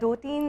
2-3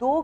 2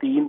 3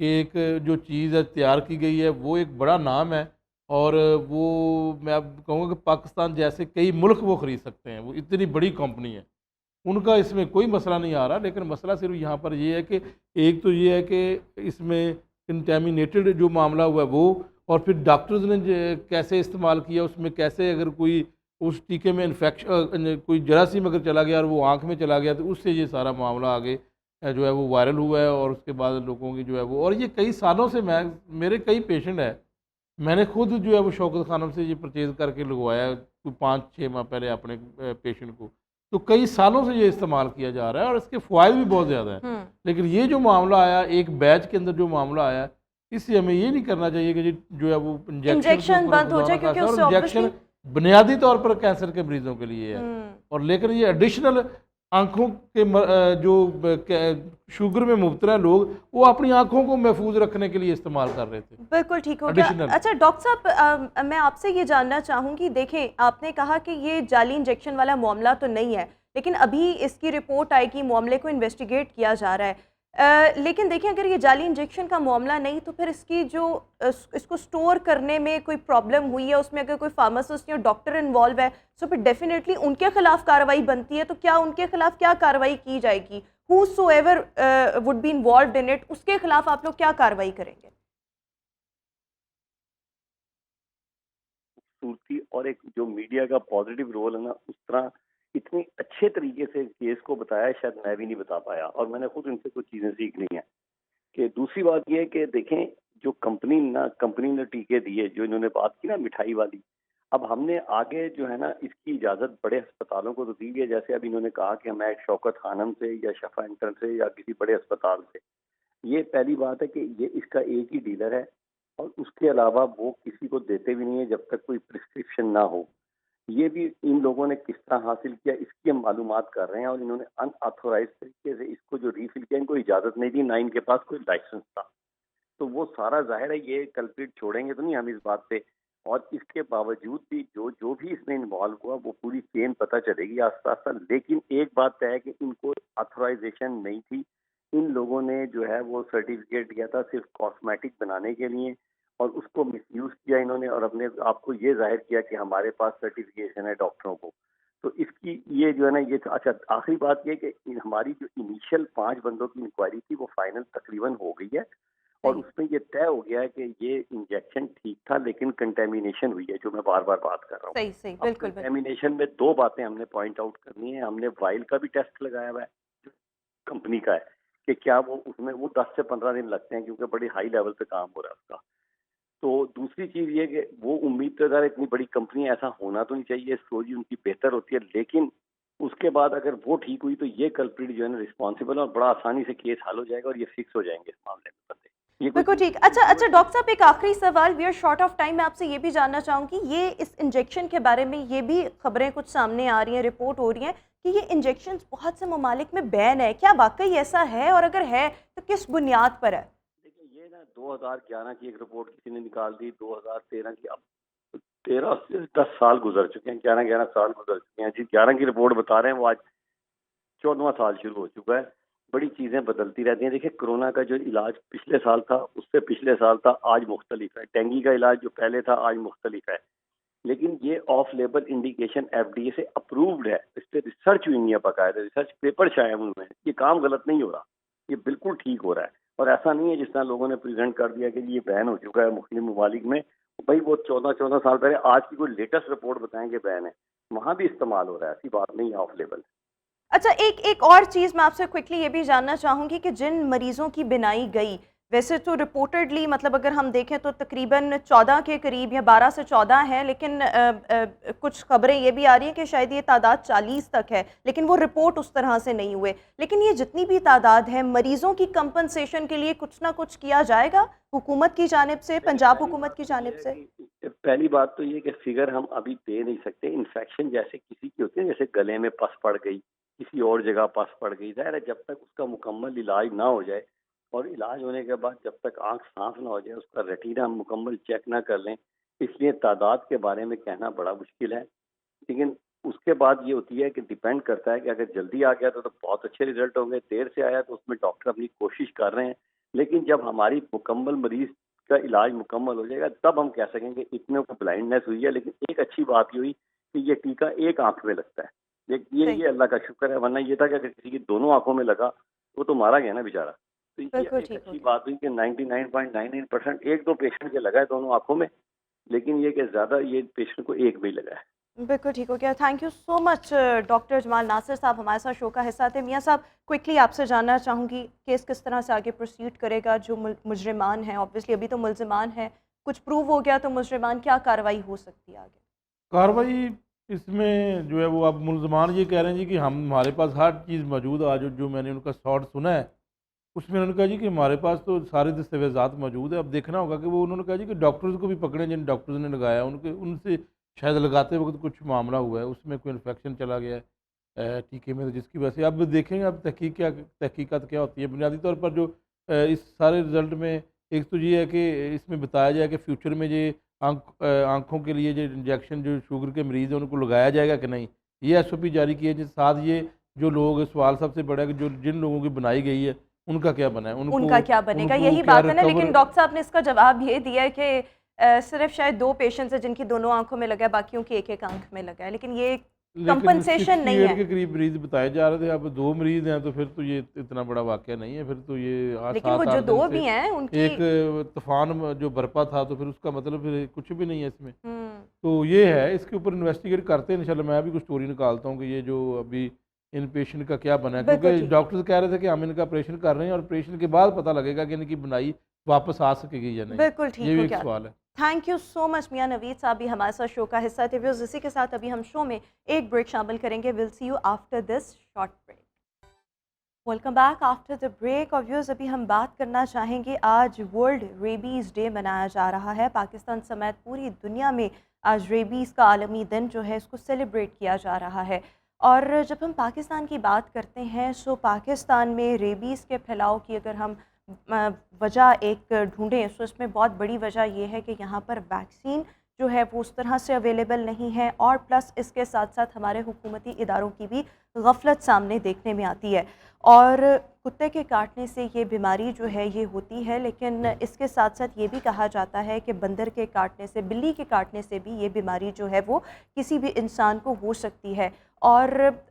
کہ ایک جو چیز ہے تیار کی گئی ہے وہ ایک بڑا نام ہے، اور وہ میں اب کہوں گا کہ پاکستان جیسے کئی ملک وہ خرید سکتے ہیں، وہ اتنی بڑی کمپنی ہے، ان کا اس میں کوئی مسئلہ نہیں آ رہا۔ لیکن مسئلہ صرف یہاں پر یہ ہے کہ ایک تو یہ ہے کہ اس میں کنٹیمینیٹڈ جو معاملہ ہوا ہے وہ، اور پھر ڈاکٹرز نے کیسے استعمال کیا، اس میں کیسے اگر کوئی اس ٹیکے میں انفیکشن کوئی جراثیم اگر چلا گیا اور وہ آنکھ میں چلا گیا تو اس سے یہ سارا معاملہ آگے جو ہے وہ وائرل ہوا ہے، اور اس کے بعد لوگوں کی جو ہے وہ، اور یہ کئی سالوں سے میرے کئی پیشنٹ ہیں، میں نے خود جو ہے وہ شوکت خانم سے یہ پرچیز کر کے لگوایا ہے کوئی 5-6 ماہ پہلے اپنے پیشنٹ کو، تو کئی سالوں سے یہ استعمال کیا جا رہا ہے اور اس کے فوائد بھی بہت زیادہ ہیں۔ لیکن یہ جو معاملہ آیا ایک بیچ کے اندر جو معاملہ آیا، اس سے ہمیں یہ نہیں کرنا چاہیے کہ جو ہے وہ انجیکشن بند ہو جائے، کیونکہ اس سے انجیکشن بنیادی طور پر کینسر کے مریضوں کے لیے ہے، اور لیکن یہ ایڈیشنل آنکھوں کے جو شوگر میں مبتلا لوگ وہ اپنی آنکھوں کو محفوظ رکھنے کے لیے استعمال کر رہے تھے۔ بالکل ٹھیک ہو گیا۔ اچھا ڈاکٹر صاحب، میں آپ سے یہ جاننا چاہوں گی، دیکھیں آپ نے کہا کہ یہ جعلی انجیکشن والا معاملہ تو نہیں ہے، لیکن ابھی اس کی رپورٹ آئے گی، معاملے کو انویسٹیگیٹ کیا جا رہا ہے، لیکن دیکھیں اگر یہ جعلی انجیکشن کا معاملہ نہیں تو پھر اس کی جو اس کو سٹور کرنے میں کوئی پرابلم ہوئی ہے، اس میں اگر کوئی فارماسسٹ یا ڈاکٹر انوالو ہے تو پھر ڈیفینیٹلی ان کے خلاف کارروائی بنتی ہے، تو کیا ان کے خلاف کیا کارروائی کی جائے گی؟ whosoever would be involved in it، اس کے خلاف آپ لوگ کیا کارروائی کریں گے؟ خوبصورتی اور ایک جو میڈیا کا پازیٹیو رول ہے نا، اس طرح اتنی اچھے طریقے سے کیس کو بتایا شاید میں بھی نہیں بتا پایا، اور میں نے خود ان سے کچھ چیزیں سیکھنی ہیں۔ کہ دوسری بات یہ ہے کہ دیکھیں جو کمپنی نے ٹیکے دیے، جو انہوں نے بات کی نا مٹھائی والی، اب ہم نے آگے جو ہے نا اس کی اجازت بڑے ہسپتالوں کو تو دی ہے، جیسے اب انہوں نے کہا کہ میں شوکت خانم سے یا شفا انٹر سے یا کسی بڑے ہسپتال سے، یہ پہلی بات ہے کہ یہ اس کا ایک ہی ڈیلر ہے، اور اس کے علاوہ وہ کسی کو دیتے بھی نہیں ہے جب تک کوئی پرسکرپشن نہ ہو۔ یہ بھی ان لوگوں نے کس طرح حاصل کیا اس کی ہم معلومات کر رہے ہیں، اور انہوں نے ان آتھورائز طریقے سے اس کو جو ریفل کیا، ان کو اجازت نہیں دی، نہ ان کے پاس کوئی لائسنس تھا، تو وہ سارا ظاہر ہے یہ کلپریٹ چھوڑیں گے تو نہیں ہم اس بات پہ، اور اس کے باوجود بھی جو بھی اس میں انوالو ہوا وہ پوری چین پتہ چلے گی آہستہ آہستہ۔ لیکن ایک بات طے ہے کہ ان کو آتھورائزیشن نہیں تھی، ان لوگوں نے جو ہے وہ سرٹیفکیٹ دیا تھا صرف کاسمیٹک بنانے کے لیے، اور اس کو مس یوز کیا انہوں نے، اور اپنے آپ کو یہ ظاہر کیا کہ ہمارے پاس سرٹیفکیشن ہے ڈاکٹروں کو۔ تو اس کی یہ جو ہے نا یہ اچھا آخری بات یہ کہ ہماری جو انیشیل 5 بندوں کی انکوائری تھی وہ فائنل تقریباً ہو گئی ہے، اور اس میں یہ طے ہو گیا ہے کہ یہ انجیکشن ٹھیک تھا لیکن کنٹیمینیشن ہوئی ہے، جو میں بار بار بات کر رہا ہوں۔ صحیح بالکل۔ کنٹیمینیشن میں 2 باتیں ہم نے پوائنٹ آؤٹ کرنی ہے، ہم نے وائل کا بھی ٹیسٹ لگایا ہوا ہے جو کمپنی کا ہے کہ کیا وہ اس میں وہ 10 سے 15 دن لگتے ہیں کیونکہ بڑی ہائی لیول پہ کام ہو رہا ہے اس کا۔ تو دوسری چیز یہ کہ وہ امید تو اتنی بڑی کمپنی ایسا ہونا تو نہیں چاہیے، اسٹوری ان کی بہتر ہوتی ہے، لیکن اس کے بعد اگر وہ ٹھیک ہوئی تو یہ کلپریٹ جو ہے نا رسپانسبل ہے، اور بڑا آسانی سے کیس حل ہو جائے گا اور یہ فکس ہو جائیں گے اس معاملے میں بندے۔ بالکل ٹھیک۔ اچھا ڈاکٹر صاحب ایک آخری سوال، we are short of time, میں آپ سے یہ بھی جاننا چاہوں گی، یہ اس انجیکشن کے بارے میں یہ بھی خبریں کچھ سامنے آ رہی ہیں، رپورٹ ہو رہی ہیں کہ یہ انجیکشن بہت سے ممالک میں بین ہے، کیا واقعی ایسا ہے، اور اگر ہے تو کس بنیاد پر ہے؟ دیکھیں یہ نا 2011 کی ایک رپورٹ کسی نے نکال دی، 2013 کی، اب 13 سے 10 سال گزر چکے ہیں، 11 سال گزر چکے ہیں جی، 11 کی رپورٹ بتا رہے ہیں، وہ آج 14واں سال شروع ہو چکا ہے، بڑی چیزیں بدلتی رہتی ہیں۔ دیکھیں کرونا کا جو علاج پچھلے سال تھا اس سے پچھلے سال تھا آج مختلف ہے، ڈینگی کا علاج جو پہلے تھا آج مختلف ہے، لیکن یہ off label indication F D A سے اپرووڈ ہے، اس پہ ریسرچ ہوئی ہے، باقاعدہ ریسرچ پیپر شائع ہوئے ہیں، یہ کام غلط نہیں ہو رہا، یہ بالکل ٹھیک ہو رہا ہے، اور ایسا نہیں ہے جس طرح لوگوں نے پریزنٹ کر دیا کہ یہ بین ہو چکا ہے مختلف ممالک میں، بھائی وہ 14 سال پہلے آج کی کوئی لیٹسٹ رپورٹ بتائیں کہ بین ہے، وہاں بھی استعمال ہو رہا ہے، ایسی بات نہیں ہے آف لیبل۔ اچھا ایک اور چیز میں آپ سے کوئکلی یہ بھی جاننا چاہوں گی کہ جن مریضوں کی بنائی گئی، ویسے تو رپورٹڈلی مطلب اگر ہم دیکھیں تو تقریباً 14 کے قریب یا 12 سے 14 ہیں، لیکن کچھ خبریں یہ بھی آ رہی ہیں کہ شاید یہ تعداد 40 تک ہے، لیکن وہ رپورٹ اس طرح سے نہیں ہوئے، لیکن یہ جتنی بھی تعداد ہے مریضوں کی کمپنسیشن کے لیے کچھ نہ کچھ کیا جائے گا حکومت کی جانب سے، پنجاب حکومت کی جانب سے؟ پہلی بات تو یہ کہ فگر ہم ابھی دے نہیں سکتے، انفیکشن جیسے کسی کی ہوتی ہے، جیسے گلے میں پس پڑ گئی، کسی اور جگہ پس پڑ گئی، ظاہر ہے جب تک اس کا مکمل علاج نہ ہو جائے، اور علاج ہونے کے بعد جب تک آنکھ صاف نہ ہو جائے، اس کا ریٹینا ہم مکمل چیک نہ کر لیں، اس لیے تعداد کے بارے میں کہنا بڑا مشکل ہے، لیکن اس کے بعد یہ ہوتی ہے کہ ڈیپینڈ کرتا ہے کہ اگر جلدی آ گیا تو بہت اچھے ریزلٹ ہوں گے، دیر سے آیا تو اس میں ڈاکٹر اپنی کوشش کر رہے ہیں، لیکن جب ہماری مکمل مریض کا علاج مکمل ہو جائے گا تب ہم کہہ سکیں گے اتنے کو بلائنڈنیس ہوئی ہے. لیکن ایک اچھی بات یہ ہوئی کہ یہ ٹیکہ ایک آنکھ میں لگتا ہے. صحیح. یہ اللہ کا شکر ہے, ورنہ یہ تھا کہ اگر کسی کی دونوں آنکھوں میں لگا وہ تو مارا گیا نا بیچارہ. تو یہ بالکل ایک ٹھیک ہو اچھی گیا. بات ہوئی کہ 99.99% ایک دو پیشنٹ کے لگا ہے دونوں آنکھوں میں, لیکن یہ کہ زیادہ یہ پیشنٹ کو ایک میں ہی لگا ہے. بالکل ٹھیک ہو گیا. Thank you so much doctor Jamal Nasir sahab ہمارے ساتھ شو کا حصہ تھے. میاں صاحب کوئکلی آپ سے جاننا چاہوں گی کیس کس طرح سے آگے پروسیڈ کرے گا؟ جو مجرمان ہیں اوبویسلی ابھی تو ملزمان ہیں, کچھ پروو ہو گیا تو مجرمان کیا کارروائی ہو سکتی ہے آگے؟ کارروائی اس میں جو ہے وہ اب ملزمان یہ کہہ رہے ہیں جی کہ ہمارے پاس ہر چیز موجود ہے. آج جو میں نے ان کا شارٹ سنا ہے اس میں انہوں نے کہا جی کہ ہمارے پاس تو سارے دستاویزات موجود ہے. اب دیکھنا ہوگا کہ وہ انہوں نے کہا جی کہ ڈاکٹرز کو بھی پکڑیں جن ڈاکٹرز نے لگایا ان سے شاید لگاتے وقت کچھ معاملہ ہوا ہے, اس میں کوئی انفیکشن چلا گیا ہے ٹیکے میں, جس کی وجہ سے اب دیکھیں گے اب تحقیقات کیا ہوتی ہے. بنیادی طور پر جو اس سارے رزلٹ میں ایک تو یہ ہے کہ اس میں بتایا جائے کہ فیوچر میں یہ آنکھوں کے لیے جو انجیکشن جو شوگر کے مریض ہیں ان کو لگایا جائے گا کہ نہیں. یہ ایس او پی جاری کی ہے. جس ساتھ یہ جو لوگ سوال سب سے بڑا ہے کہ جن لوگوں کی بنائی گئی ہے ان کا کیا بنا ہے, ان کا کیا بنے گا, یہی بات ہے نا. لیکن ڈاکٹر صاحب نے اس کا جواب یہ دیا ہے کہ صرف شاید 2 پیشنٹس ہیں جن کی دونوں آنکھوں میں لگا ہے, باقیوں کی ایک ایک آنکھ میں لگا ہے, لیکن یہ کمپنسیشن نہیں ہے. 68 کے قریب مریض بتائے جا رہے تھے. اب 2 مریض ہیں تو پھر تو یہ اتنا بڑا واقعہ نہیں ہے. پھر تو یہ لیکن وہ جو 2 بھی ہیں ان کی ایک طوفان جو برپا تھا تو پھر اس کا مطلب پھر کچھ بھی نہیں ہے اس میں. تو یہ ہے, اس کے اوپر انویسٹیگیٹ کرتے ہیں انشاءاللہ. میں بھی کچھ اسٹوری نکالتا ہوں کہ یہ جو ابھی ان پیشنٹ کا کیا بنا ہے, کیونکہ ڈاکٹرز کہہ رہے تھے کہ ہم ان کا آپریشن کر رہے ہیں اور آپریشن کے بعد پتہ لگے گا کہ ان کی بنائی واپس آ سکے گی یا نہیں. بالکل ٹھیک یہ بھی ہو ایک گیا. سوال ہے. تھینک یو سو مچ میاں نوید صاحب بھی ہمارے ساتھ شو کا حصہ تھے. ویوز اسی کے ساتھ ابھی ہم شو میں ایک بریک شامل کریں گے. Will see you after this short break. Welcome back after the break. اور ویوز ابھی ہم بات کرنا چاہیں گے, آج ورلڈ ریبیز ڈے منایا جا رہا ہے. پاکستان سمیت پوری دنیا میں آج ریبیز کا عالمی دن جو ہے اس کو سیلیبریٹ کیا جا رہا ہے. اور جب ہم پاکستان کی بات کرتے ہیں سو پاکستان میں ریبیز کے پھیلاؤ کی اگر ہم وجہ ایک ڈھونڈیں تو اس میں بہت بڑی وجہ یہ ہے کہ یہاں پر ویکسین جو ہے وہ اس طرح سے اویلیبل نہیں ہے, اور پلس اس کے ساتھ ساتھ ہمارے حکومتی اداروں کی بھی غفلت سامنے دیکھنے میں آتی ہے. اور کتے کے کاٹنے سے یہ بیماری جو ہے یہ ہوتی ہے, لیکن اس کے ساتھ ساتھ یہ بھی کہا جاتا ہے کہ بندر کے کاٹنے سے, بلی کے کاٹنے سے بھی یہ بیماری جو ہے وہ کسی بھی انسان کو ہو سکتی ہے. اور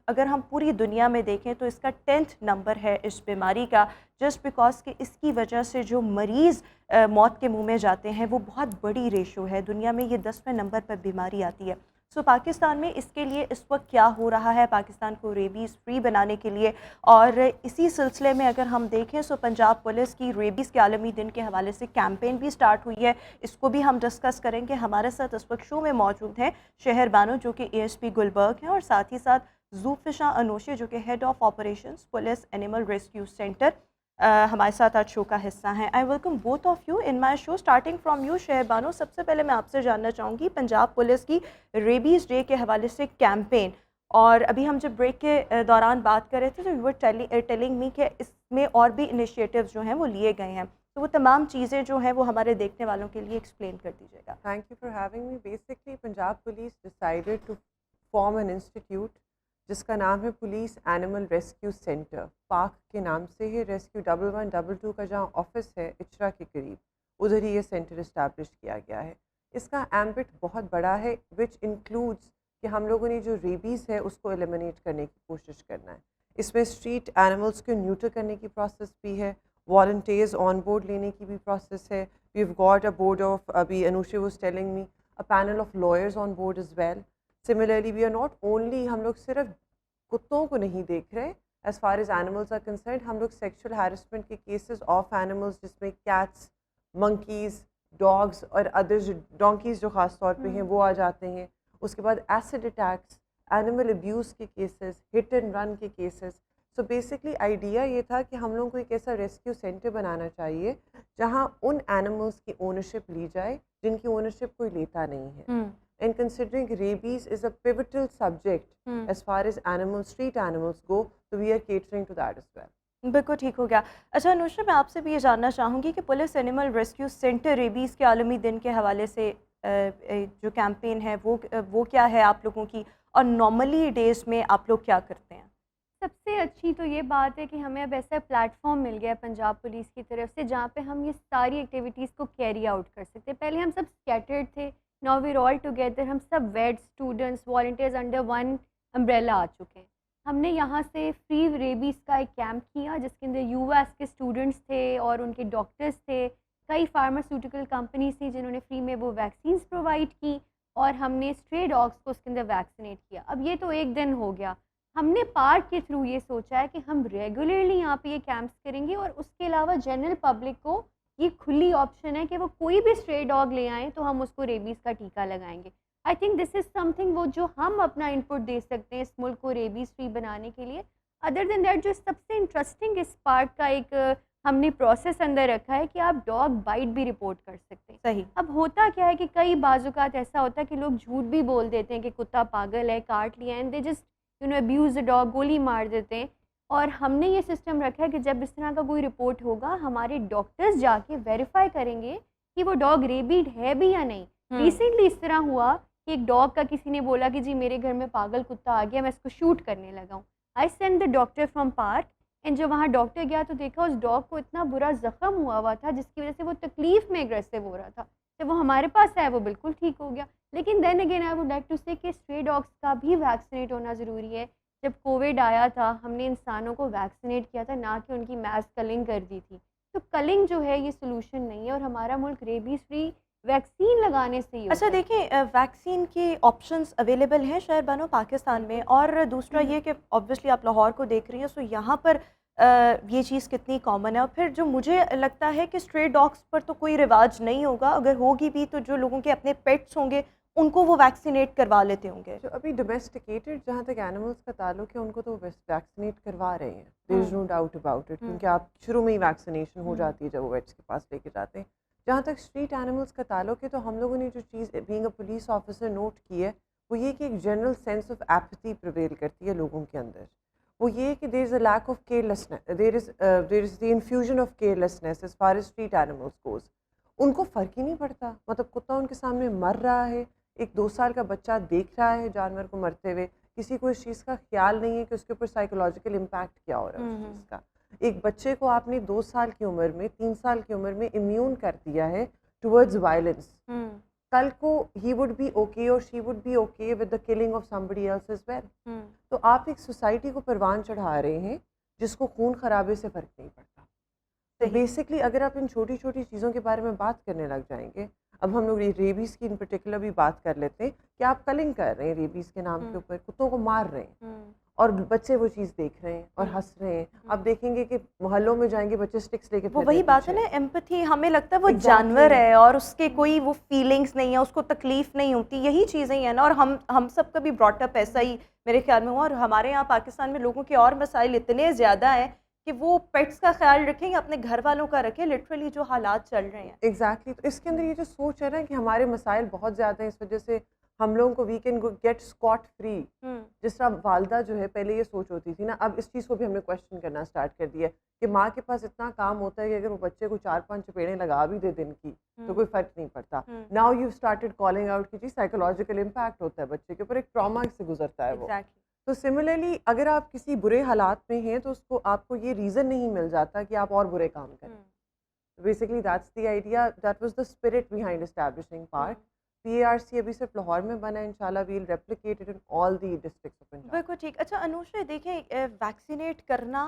اگر ہم پوری دنیا میں دیکھیں تو اس کا 10th نمبر ہے اس بیماری کا, جسٹ بیکاز کہ اس کی وجہ سے جو مریض موت کے منہ میں جاتے ہیں وہ بہت بڑی ریشو ہے. دنیا میں یہ 10ویں نمبر پر بیماری آتی ہے. سو پاکستان میں اس کے لیے اس وقت کیا ہو رہا ہے پاکستان کو ریبیز فری بنانے کے لیے, اور اسی سلسلے میں اگر ہم دیکھیں سو پنجاب پولیس کی ریبیز کے عالمی دن کے حوالے سے کیمپین بھی سٹارٹ ہوئی ہے. اس کو بھی ہم ڈسکس کریں گے. ہمارے ساتھ اس وقت شو میں موجود ہیں شہر بانو جو کہ ASP گلبرگ ہیں, اور ساتھ ہی ساتھ زوفشاں انوشی جو کہ head of operations police animal rescue centre ہمارے ساتھ آج شو کا حصہ ہیں. I welcome both of you in my show. Starting from you Shehr Bano, سب سے پہلے میں آپ سے جاننا چاہوں گی پنجاب پولیس کی ریبیز ڈے کے حوالے سے کیمپین, اور ابھی ہم جب بریک کے دوران بات کر رہے تھے تو یو ور ٹیلنگ می کہ اس میں اور بھی انیشیٹیوز جو ہیں وہ لیے گئے ہیں, تو وہ تمام چیزیں جو ہیں وہ ہمارے دیکھنے والوں کے لیے ایکسپلین کر دیجیے گا. Thank you for having me. Basically, Punjab Police decided to form an institute جس کا نام ہے پولیس اینیمل ریسکیو سینٹر. پاک کے نام سے ہے. ریسکیو 1112 کا جہاں آفس ہے اچرا کے قریب, ادھر ہی یہ سینٹر اسٹیبلش کیا گیا ہے. اس کا ایمبٹ بہت بڑا ہے, وچ انکلوڈس کہ ہم لوگوں نے جو ریبیز ہے اس کو ایلیمنیٹ کرنے کی کوشش کرنا ہے. اس میں اسٹریٹ اینیملس کو نیوٹر کرنے کی پروسیس بھی ہے, والنٹیئرز آن بورڈ لینے کی بھی پروسیس ہے. We have got a board of, ابھی Anushay was telling me, a panel of lawyers on board as well. Similarly we are not only, ہم لوگ صرف کتوں کو نہیں دیکھ رہے. As far as animals are concerned, ہم لوگ سیکشل ہیرسمنٹ کے کیسز آف اینیملز جس میں کیٹس, منکیز, ڈاگس اور ادرز, ڈونکیز جو خاص طور پہ ہیں وہ آ جاتے ہیں. اس کے بعد ایسڈ اٹیکس, اینیمل ابیوز کے کیسز, ہٹ اینڈ رن کے کیسز. سو بیسکلی آئیڈیا یہ تھا کہ ہم لوگوں کو ایک ایسا ریسکیو سینٹر بنانا چاہیے جہاں ان اینیملز کی اونرشپ لی جائے جن کی اونرشپ کوئی لیتا نہیں ہے. And considering rabies is a pivotal subject as far as animals, street animals go, so we are catering to that as well. بالکل ٹھیک ہو گیا. اچھا انوشا, میں آپ سے بھی یہ جاننا چاہوں گی کہ police animal rescue centre rabies کے عالمی دن کے حوالے سے جو کیمپین ہے وہ کیا ہے آپ لوگوں کی, اور نارملی ڈیز میں آپ لوگ کیا کرتے ہیں؟ سب سے اچھی تو یہ بات ہے کہ ہمیں اب ایسا پلیٹ فارم مل گیا ہے پنجاب پولیس کی طرف سے جہاں پہ ہم یہ ساری ایکٹیویٹیز کو کیری آؤٹ کر سکتے ہیں. پہلے ہم سب اسکیٹرڈ تھے, ناؤ ویئر آل ٹوگیدر, ہم سب vet students volunteers under one umbrella آ چکے ہیں. ہم نے یہاں سے فری ریبیز کا ایک کیمپ کیا جس کے اندر یو ایس کے اسٹوڈنٹس تھے اور ان کے ڈاکٹرس تھے, کئی فارماسیوٹیکل کمپنیز تھیں جنہوں نے فری میں وہ ویکسینس پرووائڈ کی, اور ہم نے اسٹرے ڈاگس کو اس کے اندر ویکسینیٹ کیا. اب یہ تو ایک دن ہو گیا. ہم نے پارک کے تھرو یہ سوچا ہے کہ ہم ریگولرلی یہاں پہ یہ کیمپس کریں گے, اور اس کے علاوہ جنرل پبلک کو یہ کھلی آپشن ہے کہ وہ کوئی بھی اسٹرے ڈاگ لے آئیں تو ہم اس کو ریبیز کا ٹیکہ لگائیں گے. I think this is some thing وہ جو ہم اپنا انپٹ دے سکتے ہیں اس ملک کو ریبیز فری بنانے کے لیے. ادر دین دیٹ جو سب سے انٹرسٹنگ اس پارٹ کا ایک ہم نے پروسیس اندر رکھا ہے کہ آپ ڈاگ بائٹ بھی رپورٹ کر سکتے ہیں. صحیح. اب ہوتا کیا ہے کہ کئی بعض اوقات ایسا ہوتا ہے کہ لوگ جھوٹ بھی بول دیتے ہیں کہ کتا پاگل ہے, کاٹ لیا, and they just abuse the dog, گولی مار دیتے ہیں. اور ہم نے یہ سسٹم رکھا ہے کہ جب اس طرح کا کوئی رپورٹ ہوگا ہمارے ڈاکٹرز جا کے ویریفائی کریں گے کہ وہ ڈاگ ریبیڈ ہے بھی یا نہیں. ریسنٹلی اس طرح ہوا کہ ایک ڈاگ کا کسی نے بولا کہ جی میرے گھر میں پاگل کتا آ گیا, میں اس کو شوٹ کرنے لگا ہوں. I send the doctor from park, and جب وہاں ڈاکٹر گیا تو دیکھا اس ڈاگ کو اتنا برا زخم ہوا تھا جس کی وجہ سے وہ تکلیف میں اگریسو ہو رہا تھا. جب وہ ہمارے پاس آیا وہ بالکل ٹھیک ہو گیا. لیکن then again I would like to say کہ اسٹرے ڈاگس کا بھی ویکسینیٹ ہونا ضروری ہے. جب کووڈ آیا تھا ہم نے انسانوں کو ویکسینیٹ کیا تھا, نہ کہ ان کی میس کلنگ کر دی تھی. تو کلنگ جو ہے یہ سولوشن نہیں ہے, اور ہمارا ملک ریبیز فری ویکسین لگانے سے ہی. اچھا دیکھیں, ویکسین کے آپشنس اویلیبل ہیں شہر بانو پاکستان میں, اور دوسرا یہ کہ آبویسلی آپ لاہور کو دیکھ رہی ہیں, سو یہاں پر یہ چیز کتنی کامن ہے. اور پھر جو مجھے لگتا ہے کہ اسٹرے ڈاگس پر تو کوئی رواج نہیں ہوگا, اگر ہوگی بھی تو جو لوگوں کے اپنے پیٹس ہوں گے ان کو وہ ویکسینیٹ کروا لیتے ہوں گے. جو ابھی ڈومیسٹیکیٹڈ جہاں تک اینیملس کا تعلق ہے ان کو تو ویکسینیٹ کروا رہے ہیں, دیر از نو ڈاؤٹ اباؤٹ اٹ, کیونکہ آپ شروع میں ہی ویکسینیشن ہو جاتی ہے جب وہ ویٹس کے پاس لے کے جاتے ہیں. جہاں تک اسٹریٹ اینیملس کا تعلق ہے تو ہم لوگوں نے جو چیز being a police officer note کی ہے وہ یہ کہ ایک general sense of empathy prevail کرتی ہے لوگوں کے اندر. وہ یہ کہ there is a lack of carelessness, there is the infusion of carelessness as far as street animals goes. ان کو فرق ہی نہیں پڑتا, مطلب کتا ان کے سامنے مر رہا ہے, ایک 2 سال کا بچہ دیکھ رہا ہے جانور کو مرتے ہوئے, کسی کو اس چیز کا خیال نہیں ہے کہ اس کے اوپر سائیکولوجیکل امپیکٹ کیا ہو رہا ہے اس چیز کا. ایک بچے کو آپ نے 2 سال کی عمر میں 3 سال کی عمر میں امیون کر دیا ہے ٹورڈز وائلنس. کل کو ہی وڈ بی اوکے اور she would be okay with the killing of somebody else as well. تو آپ ایک سوسائٹی کو پروان چڑھا رہے ہیں جس کو خون خرابے سے فرق نہیں پڑتا. تو بیسکلی اگر آپ ان چھوٹی چھوٹی چیزوں کے بارے میں بات کرنے لگ جائیں گے, اب ہم لوگ ریبیز کی ان پرٹیکولر بھی بات کر لیتے ہیں کہ آپ کلنگ کر رہے ہیں ریبیز کے نام کے اوپر, کتوں کو مار رہے ہیں اور بچے وہ چیز دیکھ رہے ہیں اور ہنس رہے ہیں. آپ دیکھیں گے کہ محلوں میں جائیں گے بچے سٹکس لے کے, وہ وہی بات ہے نا, ایمپتھی. ہمیں لگتا ہے وہ جانور ہے اور اس کے کوئی وہ فیلنگس نہیں ہے, اس کو تکلیف نہیں ہوتی, یہی چیزیں ہی ہیں نا. اور ہم سب کا بھی براٹ اپ ایسا ہی میرے خیال میں ہوا, اور ہمارے یہاں پاکستان میں لوگوں کے اور مسائل اتنے زیادہ ہیں کہ وہ پیٹس کا خیال رکھیں یا اپنے گھر والوں کا رکھیں, لٹرلی جو حالات چل رہے ہیں. ایگزیکٹلی. تو اس کے اندر یہ جو سوچ ہے نا کہ ہمارے مسائل بہت زیادہ ہیں, اس وجہ سے ہم لوگوں کو we can get scot free. جس طرح والدہ جو ہے پہلے یہ سوچ ہوتی تھی نا, اب اس چیز کو بھی ہم نے کوشچن کرنا اسٹارٹ کر دیا ہے کہ ماں کے پاس اتنا کام ہوتا ہے کہ اگر وہ بچے کو 4-5 چپیڑیں لگا بھی دے دن کی تو کوئی فرق نہیں پڑتا. Now you started calling out کہ جی سائیکولوجیکل امپیکٹ ہوتا ہے بچے کے اوپر, ایک ٹراما سے گزرتا ہے وہ. تو سملرلی اگر آپ کسی برے حالات میں ہیں تو اس کو آپ کو یہ ریزن نہیں مل جاتا کہ آپ اور برے کام کریں. Basically that's the idea, that was the spirit behind establishing park. PARC ابھی صرف لاہور میں بنا ہے, انشاءاللہ we'll replicate it in all the districts of Punjab. بالکل ٹھیک. اچھا انوشا دیکھیں, ویکسینیٹ کرنا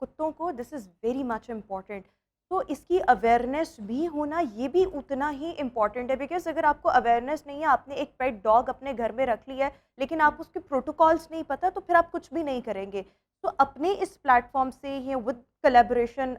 کتوں کو, دس از ویری مچ امپورٹنٹ. تو اس کی اویئرنیس بھی ہونا یہ بھی اتنا ہی امپورٹنٹ ہے, بیکاز اگر آپ کو اویئرنیس نہیں ہے, آپ نے ایک پیٹ ڈاگ اپنے گھر میں رکھ لیا ہے لیکن آپ اس کے پروٹوکالس نہیں پتہ, تو پھر آپ کچھ بھی نہیں کریں گے. تو اپنے اس پلیٹ فارم سے ہی ود کلیبریشن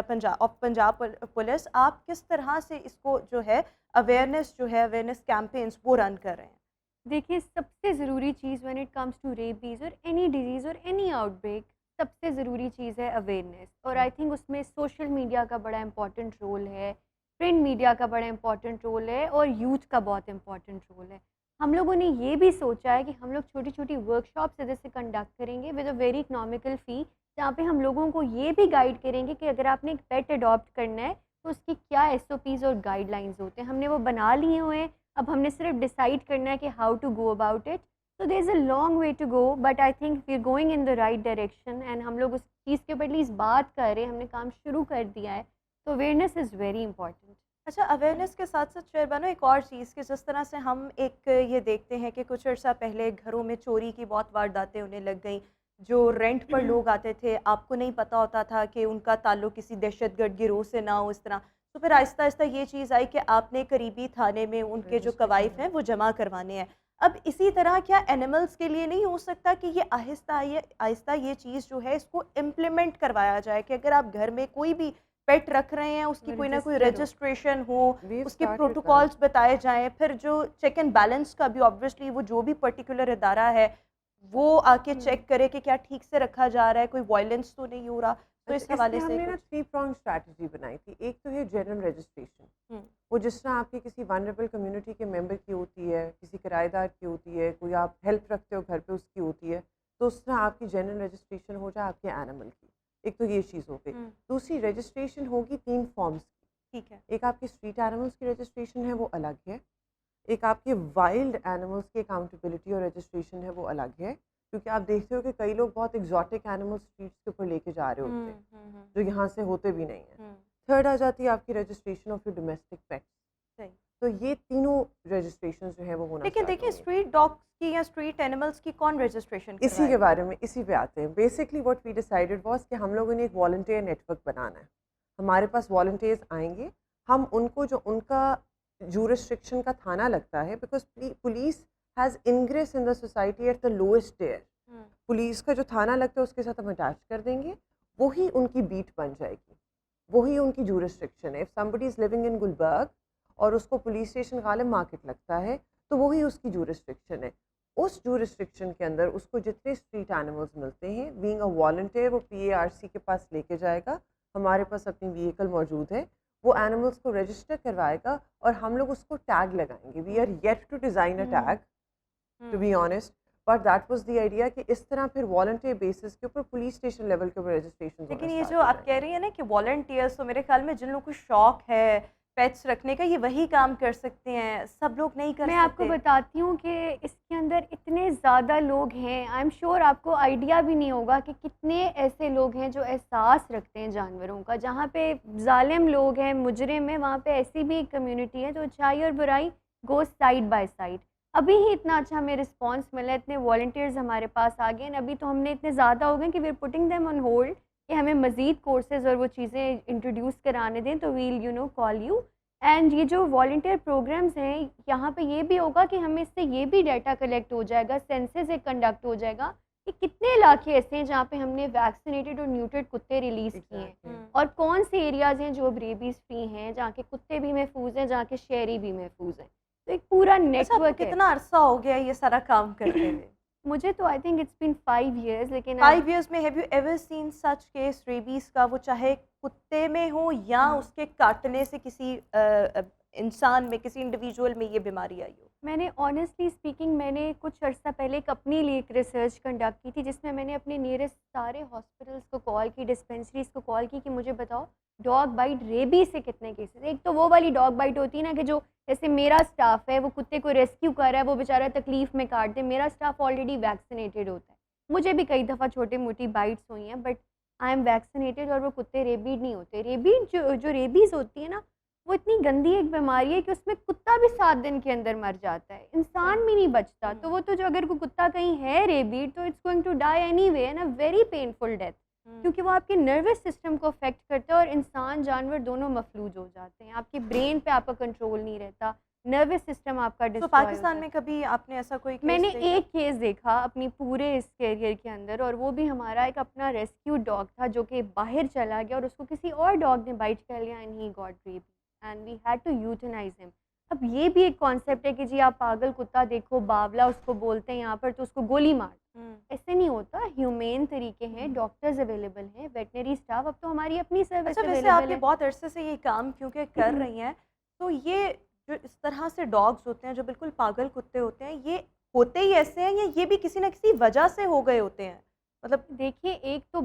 پنجاب پولیس, آپ کس طرح سے اس کو جو ہے اویئرنیس اویئرنیس کیمپینس وہ رن کر رہے ہیں؟ دیکھیے سب سے ضروری چیز when it comes to rabies اور اینی ڈیزیز اور اینی آؤٹ بریک, سب سے ضروری چیز ہے اویئرنیس. اور آئی تھنک اس میں سوشل میڈیا کا بڑا امپورٹنٹ رول ہے, پرنٹ میڈیا کا بڑا امپورٹنٹ رول ہے, اور یوتھ کا بہت امپورٹنٹ رول ہے. ہم لوگوں نے یہ بھی سوچا ہے کہ ہم لوگ چھوٹی چھوٹی ورک شاپس ادھر سے کنڈکٹ کریں گے ود اے ویری اکنامیکل فی, جہاں پہ ہم لوگوں کو یہ بھی گائیڈ کریں گے کہ اگر آپ نے ایک پیٹ اڈاپٹ کرنا ہے تو اس کی کیا SOPs اور گائیڈ لائنز ہوتے ہیں. ہم نے وہ بنا لیے ہوئے ہیں, اب ہم نے صرف ڈیسائیڈ کرنا ہے کہ how to go about it. So there is a long way to go, but I think we're going in the right direction and ہم لوگ اس چیز کے اوپر ایٹ لیسٹ بات کر رہے ہیں, ہم نے کام شروع کر دیا ہے, تو اویئرنیس از ویری امپورٹنٹ. اچھا, اویئرنیس کے ساتھ ساتھ شہر بانو ایک اور چیز کہ جس طرح سے ہم ایک یہ دیکھتے ہیں کہ کچھ عرصہ پہلے گھروں میں چوری کی بہت وارداتیں انہیں لگ گئیں, جو رینٹ پر لوگ آتے تھے آپ کو نہیں پتہ ہوتا تھا کہ ان کا تعلق کسی دہشت گرد گروہ سے نہ ہو, اس طرح تو پھر آہستہ آہستہ یہ چیز آئی کہ آپ نے قریبی تھانے میں ان کے جو قوائف ہیں وہ جمع کروانے ہیں. اب اسی طرح کیا اینیملز کے لیے نہیں ہو سکتا کہ یہ آہستہ یہ چیز جو ہے اس کو امپلیمنٹ کروایا جائے کہ اگر آپ گھر میں کوئی بھی پیٹ رکھ رہے ہیں اس کی کوئی نہ کوئی رجسٹریشن ہو, اس کے پروٹوکالز بتائے جائیں, پھر جو چیک اینڈ بیلنس کا بھی آبویسلی وہ جو بھی پرٹیکولر ادارہ ہے وہ آ کے چیک کرے کہ کیا ٹھیک سے رکھا جا رہا ہے, کوئی وائلنس تو نہیں ہو رہا. تو اس حوالے سے ہم نے نا 3 pronged اسٹریٹجی بنائی تھی. ایک تو ہے جنرل رجسٹریشن, وہ جس طرح آپ کی کسی ونریبل کمیونٹی کے ممبر کی ہوتی ہے, کسی کرایہ دار کی ہوتی ہے, کوئی آپ ہیلپ رکھتے ہو گھر پہ اس کی ہوتی ہے, تو اس طرح آپ کی جنرل رجسٹریشن ہو جائے آپ کے اینیمل کی. ایک تو یہ چیز ہو گئی. دوسری رجسٹریشن ہوگی 3 فارمز کی. ٹھیک ہے, ایک آپ کی اسٹریٹ اینیملس کی رجسٹریشن ہے وہ الگ ہے, ایک آپ کے وائلڈ اینیملس کی اکاؤنٹیبلٹی اور رجسٹریشن ہے وہ الگ ہے, کیونکہ آپ دیکھتے ہو کہ کئی لوگ بہت ایگزاٹک اینیمل اسٹریٹس کے اوپر لے کے جا رہے ہوتے ہیں جو یہاں سے ہوتے بھی نہیں ہیں. تھرڈ آ جاتی ہے آپ کی registration of your domestic pets. تو یہ تینوں رجسٹریشن جو ہے وہ ہونا. لیکن دیکھیں اسٹریٹ ڈاگس کی یا اسٹریٹ اینیملس کی کون رجسٹریشن, اسی کے بارے میں اسی پہ آتے ہیں. Basically what we decided was کہ ہم لوگوں نے ایک والنٹیئر نیٹ ورک بنانا ہے. ہمارے پاس والنٹیئرز آئیں گے, ہم ان کو جو ان کا جورسٹرکشن کا تھانہ لگتا ہے, because police has ingress in the society at the lowest tier. Police کا جو تھانہ لگتا ہے اس کے ساتھ ہم اٹیچ کر دیں گے, وہی ان کی بیٹ بن جائے گی, وہی ان کی جورسٹرکشن ہے. If somebody is living in Gulberg اور اس کو پولیس اسٹیشن غالب مارکیٹ لگتا ہے تو وہی اس کی جورسٹرکشن ہے. اس جورسٹرکشن کے اندر اس کو جتنے اسٹریٹ اینیملز ملتے ہیں, بینگ اے والنٹیئر وہ PARC کے پاس لے کے جائے گا. ہمارے پاس اپنی وہیکل موجود ہے, وہ اینیملز کو رجسٹر کروائے گا اور ہم لوگ اس کو ٹیگ لگائیں گے. We are yet to design a tag to be honest, but that was the idea کہ اس طرح پھر والنٹیئر بیسس کے اوپر پولیس اسٹیشن لیول کے اوپر رجسٹریشن. لیکن یہ جو آپ کہہ رہی ہیں نا کہ والنٹیئرس, تو میرے خیال میں جن لوگوں کو شوق ہے پیٹس رکھنے کا یہ وہی کام کر سکتے ہیں, سب لوگ نہیں کر سکتے. میں آپ کو بتاتی ہوں کہ اس کے اندر اتنے زیادہ لوگ ہیں, آئی ایم شیور آپ کو آئیڈیا بھی نہیں ہوگا کہ کتنے ایسے لوگ ہیں جو احساس رکھتے ہیں جانوروں کا. جہاں پہ ظالم لوگ ہیں, مجرم ہیں, وہاں پہ ایسی بھی ایک کمیونٹی ہے تو اچھائی اور برائی گو سائڈ بائی سائڈ. ابھی ہی اتنا اچھا ہمیں رسپانس ملا, اتنے والنٹیئرز ہمارے پاس آ گئے, ابھی تو ہم نے اتنے زیادہ ہو گئے کہ we are putting them on hold کہ ہمیں مزید کورسز اور وہ چیزیں انٹروڈیوس کرانے دیں, تو ویل کال یو. اینڈ یہ جو والنٹیئر پروگرامز ہیں یہاں پہ یہ بھی ہوگا کہ ہمیں اس سے یہ بھی ڈیٹا کلیکٹ ہو جائے گا, سینسز ایک کنڈکٹ ہو جائے گا کہ کتنے علاقے ایسے ہیں جہاں پہ ہم نے ویکسینیٹڈ اور نیوٹرڈ کتے ریلیز کیے ہیں, اور کون سے ایریاز ہیں جو اب ریبیز فری ہیں, جہاں کے کتے بھی محفوظ ہیں, جہاں کے شہری بھی محفوظ ہیں. تو ایک پورا نیٹ ورک ہے. کتنا عرصہ ہو گیا یہ سارا کام کرتے ہوئے؟ مجھے تو I think it's been 5 years. لیکن 5 years میں have you ever seen such case rabies کا, وہ چاہے کتے میں ہو یا اس کے کاٹنے سے کسی انسان میں, کسی انڈیویجول میں یہ بیماری آئی ہو؟ میں نے آنیسٹلی اسپیکنگ میں نے کچھ عرصہ پہلے ایک اپنی لیے ایک ریسرچ کنڈکٹ کی تھی, جس میں نے اپنے نیئرسٹ سارے ہاسپٹلس کو کال کی, ڈسپینسریز کو کال کی کہ مجھے بتاؤ ڈاگ بائٹ ریبیز سے کتنے کیسز. ایک تو وہ والی ڈاگ بائٹ ہوتی ہے نا کہ جو جیسے میرا اسٹاف ہے وہ کتے کو ریسکیو کر رہا ہے, وہ بیچارہ تکلیف میں کاٹ دے, میرا اسٹاف آلریڈی ویکسینیٹڈ ہوتا ہے. مجھے بھی کئی دفعہ چھوٹی موٹی بائٹس ہوئی ہیں بٹ آئی ایم ویکسینیٹڈ, اور وہ کتے ریبیڈ نہیں ہوتے. ریبیڈ جو ریبیز ہوتی ہے نا وہ اتنی گندی ایک بیماری ہے کہ اس میں کتا بھی 7 دن کے اندر مر جاتا ہے, انسان بھی نہیں بچتا. تو وہ تو جو اگر کوئی کتا کہیں ہے ریبیڈ تو it's going to die anyway, and a very painful death, کیونکہ وہ آپ کے نروس سسٹم کو افیکٹ کرتا ہے, اور انسان جانور دونوں مفلوج ہو جاتے ہیں. آپ کے برین پہ آپ کا کنٹرول نہیں رہتا, نروس سسٹم آپ کا تو پاکستان میں کبھی آپ نے ایسا کوئی میں نے ایک کیس دیکھا اپنی پورے اس کیریئر کے اندر, اور وہ بھی ہمارا ایک اپنا ریسکیو ڈاگ تھا جو کہ باہر چلا گیا اور اس کو کسی اور ڈاگ نے بائٹ کر لیا, and he got rip and we had to euthanize him. اب یہ بھی ایک کانسیپٹ ہے کہ جی آپ پاگل کتا دیکھو, باولا اس کو بولتے ہیں یہاں پر, تو اس کو گولی مار. ایسے نہیں ہوتا, ہیومین طریقے ہیں, ڈاکٹرز اویلیبل ہیں, ویٹنری اسٹاف. اب تو ہماری اپنی سروس ویسے آپ نے بہت عرصے سے یہ کام کیونکہ کر رہی ہیں, تو یہ جو اس طرح سے ڈاگز ہوتے ہیں جو بالکل پاگل کتے ہوتے ہیں, یہ ہوتے ہی ایسے ہیں یا یہ بھی کسی نہ کسی وجہ سے ہو گئے ہوتے ہیں؟ مطلب دیکھیے, ایک تو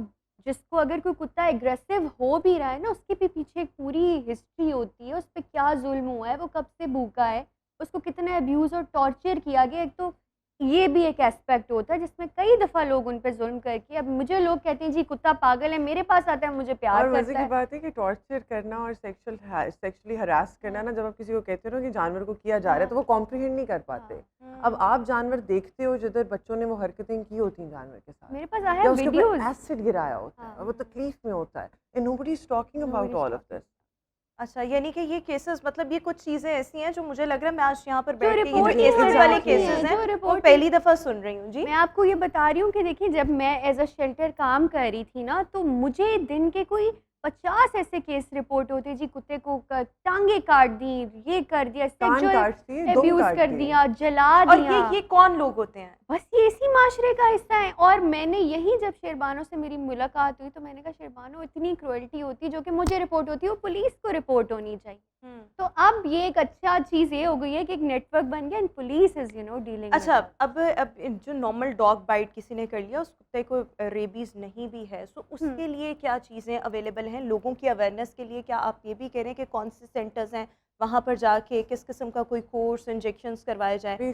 جس کو اگر کوئی کتا ایگریسو ہو بھی رہا ہے نا, اس کے بھی پیچھے ایک پوری ہسٹری ہوتی ہے, اس پہ کیا ظلم ہوا ہے, وہ کب سے بھوکا ہے, اس کو کتنا ابیوز اور ٹارچر کیا گیا. ایک تو یہ بھی ایک ایسپیکٹ ہوتا ہے جس میں کئی دفعہ لوگ ان پہ ظلم کر کے، اب مجھے لوگ کہتے ہیں جی کتا پاگل ہے، میرے پاس آتا ہے مجھے پیار اور مزے کرتا کی ہے. بات ہے کہ ٹارچر کرنا اور سیکشلی ہراس کرنا نا، جب آپ کسی کو کہتے ہو نا کہ جانور کو کیا جا رہا ہے تو وہ کمپریہینڈ نہیں کر پاتے. اب آپ جانور دیکھتے ہو جدھر بچوں نے وہ حرکتیں کی ہوتی ہیں جانور کے ساتھ، میرے پاس آیا یا اس کے اوپر ویڈیوز. ایسڈ گرایا ہوتا ہے اور وہ تکلیف میں ہوتا ہے. And nobody is talking about all of this. اچھا، یعنی کہ یہ کیسز، مطلب یہ کچھ چیزیں ایسی ہیں جو مجھے لگ رہا ہے میں آج یہاں پر جو بیٹھ کے یہ جو رپورٹ کیسز والے کیسز ہیں جو وہ رپورٹ پہلی دفعہ سن رہی ہوں. جی میں آپ کو یہ بتا رہی ہوں کہ دیکھیں جب میں ایز اے شیلٹر کام کر رہی تھی نا تو مجھے دن کے کوئی 50 ایسے کیس رپورٹ ہوتے جی کتے کو ٹانگیں کاٹ دی، یہ کر دیا، سیکچوئل ابیوز کر دیا، جلا اور دیا. یہ کون لوگ ہوتے ہیں؟ بس یہ اسی معاشرے کا حصہ ہے. اور میں نے یہی جب شیربانو سے میری ملاقات ہوئی تو میں نے کہا شیربانو اتنی کروئلٹی ہوتی جو کہ مجھے رپورٹ ہوتی ہے وہ پولیس کو رپورٹ ہونی چاہیے. تو اب یہ ایک اچھا چیز یہ ہو گئی ہے کہ ایک نیٹ ورک بن گیا اینڈ پولیس از ڈیلنگ. اچھا، اب جو نارمل ڈاگ بائٹ کسی نے کر لیا، اس کتے کو ریبیز نہیں بھی ہے، سو اس کے لیے کیا چیزیں اویلیبل ہیں لوگوں کی اویئرنیس کے لیے؟ کیا آپ یہ بھی کہہ رہے ہیں کہ کون سے سینٹرز ہیں وہاں پر جا کے کس قسم کا کوئی کورس انجیکشنز کروائے جائیں؟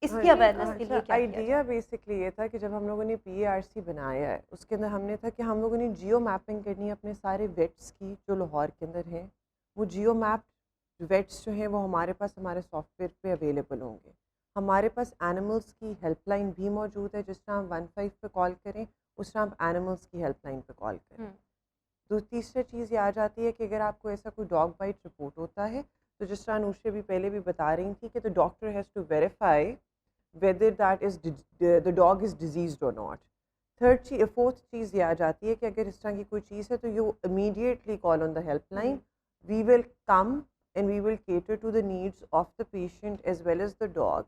اس کی اویئرنیس کے لیے کیا آئیڈیا بیسکلی یہ تھا کہ جب ہم لوگوں نے PARC بنایا ہے اس کے اندر ہم نے تھا کہ ہم لوگوں نے جیو میپنگ کرنی ہے اپنے سارے ویٹس کی جو لاہور کے اندر ہیں. وہ جیو میپ ویٹس جو ہیں وہ ہمارے پاس ہمارے سافٹ ویئر پہ اویلیبل ہوں گے. ہمارے پاس اینیملس کی ہیلپ لائن بھی موجود ہے، جس طرح ہم 15 پہ کال کریں اس طرح ہم اینیملس کی ہیلپ لائن پہ کال کریں. تیسری چیز یہ آ جاتی ہے کہ اگر آپ کو ایسا کوئی ڈاگ بائٹ رپورٹ ہوتا ہے تو جس طرح انوشے بھی پہلے بھی بتا رہی تھی کہ the doctor has to verify whether that is the dog is diseased or not. Fourth چیز یہ آ جاتی ہے کہ اگر اس طرح کی کوئی چیز ہے تو you immediately call on the helpline. We will come and we will cater to the needs of the patient as well as the dog.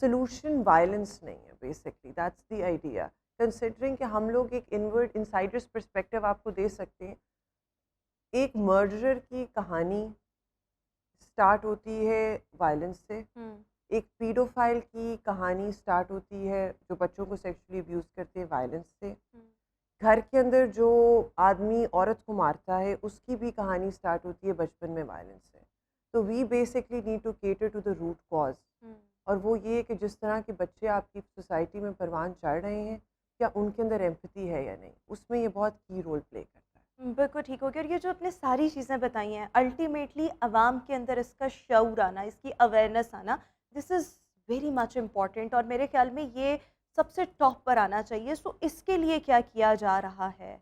Solution violence نہیں ہے basically, that's the idea. Considering کہ ہم لوگ ایک inward insider's perspective آپ کو دے سکتے ہیں. ایک مرڈرر کی کہانی سٹارٹ ہوتی ہے وائلنس سے، ایک پیڈوفائل کی کہانی سٹارٹ ہوتی ہے جو بچوں کو سیکشولی ابیوز کرتے ہیں وائلنس سے. گھر کے اندر جو آدمی عورت کو مارتا ہے اس کی بھی کہانی سٹارٹ ہوتی ہے بچپن میں وائلنس سے. تو we basically need to cater to the root cause. اور وہ یہ کہ جس طرح کے بچے آپ کی سوسائٹی میں پروان چڑھ رہے ہیں کیا ان کے اندر ایمپتھی ہے یا نہیں، اس میں یہ بہت کی رول پلے کرتا ہے. بالکل ٹھیک ہو گیا. اور یہ جو اپنے ساری چیزیں بتائی ہیں الٹیمیٹلی عوام کے اندر اس کا شعور آنا، اس کی اویئرنیس آنا، دس از ویری مچ امپورٹنٹ، اور میرے خیال میں یہ سب سے ٹاپ پر آنا چاہیے. سو اس کے لیے کیا کیا جا رہا ہے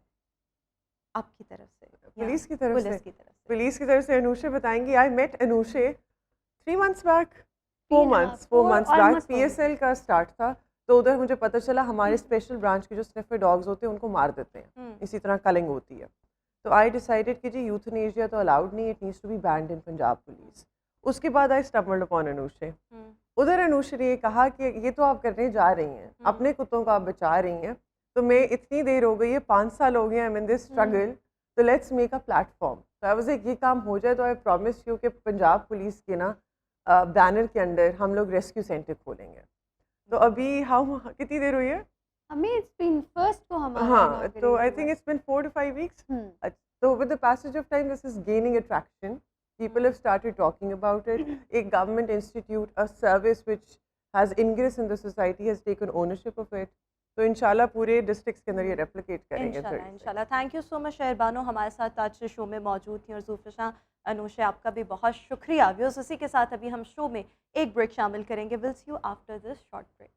آپ کی طرف سے؟ پولیس کی طرف سے پولیس کی طرف سے پولیس کی طرف سے انوشے بتائیں گی. I met Anushay 3 months back 4 months back. PSL کا اسٹارٹ تھا تو ادھر مجھے پتہ چلا ہمارے اسپیشل برانچ کے جو سنفر ڈاگز ہوتے ہیں ان کو مار دیتے ہیں، اسی طرح کلنگ ہوتی ہے. تو آئی ڈیسائیڈیڈ کہ جی یوتھنیشیا تو الاؤڈ نہیں، it needs to be banned in Punjab police. اس کے بعد آئی اسٹمبلڈ اپون انوشے. ادھر انوشے نے یہ کہا کہ یہ تو آپ کرنے جا رہی ہیں، اپنے کتوں کو آپ بچا رہی ہیں، تو میں اتنی دیر ہو گئی ہے 5 سال ہو گئے ہیں ان دس اسٹرگل، تو let's make a plate form. تو آئی واز لائک یہ کام ہو جائے تو آئی پرومس یو کہ پنجاب پولیس کے نا بینر کے انڈر ہم لوگ ریسکیو سینٹر کھولیں گے. تو ابھی کتنی دیر ہوئی ہے ہمیں فرسٹ کو ہمارا ہاں، تو I think it's been 4 to 5 weeks. So with the passage of time, this is gaining attraction. People have started talking about it. A government institute, a service which has ingress in the society has taken ownership of it. تو انشاءاللہ پورے districts کے اندر یہ replicate کریں گے. انشاءاللہ. Thank you so مچ شہربانو، ہمارے ساتھ آج شو میں موجود تھیں. اور زوفشاں انوشے آپ کا بھی بہت شکریہ. ویوز اسی کے ساتھ ابھی ہم شو میں ایک بریک شامل کریں گے. Will see you after this short break.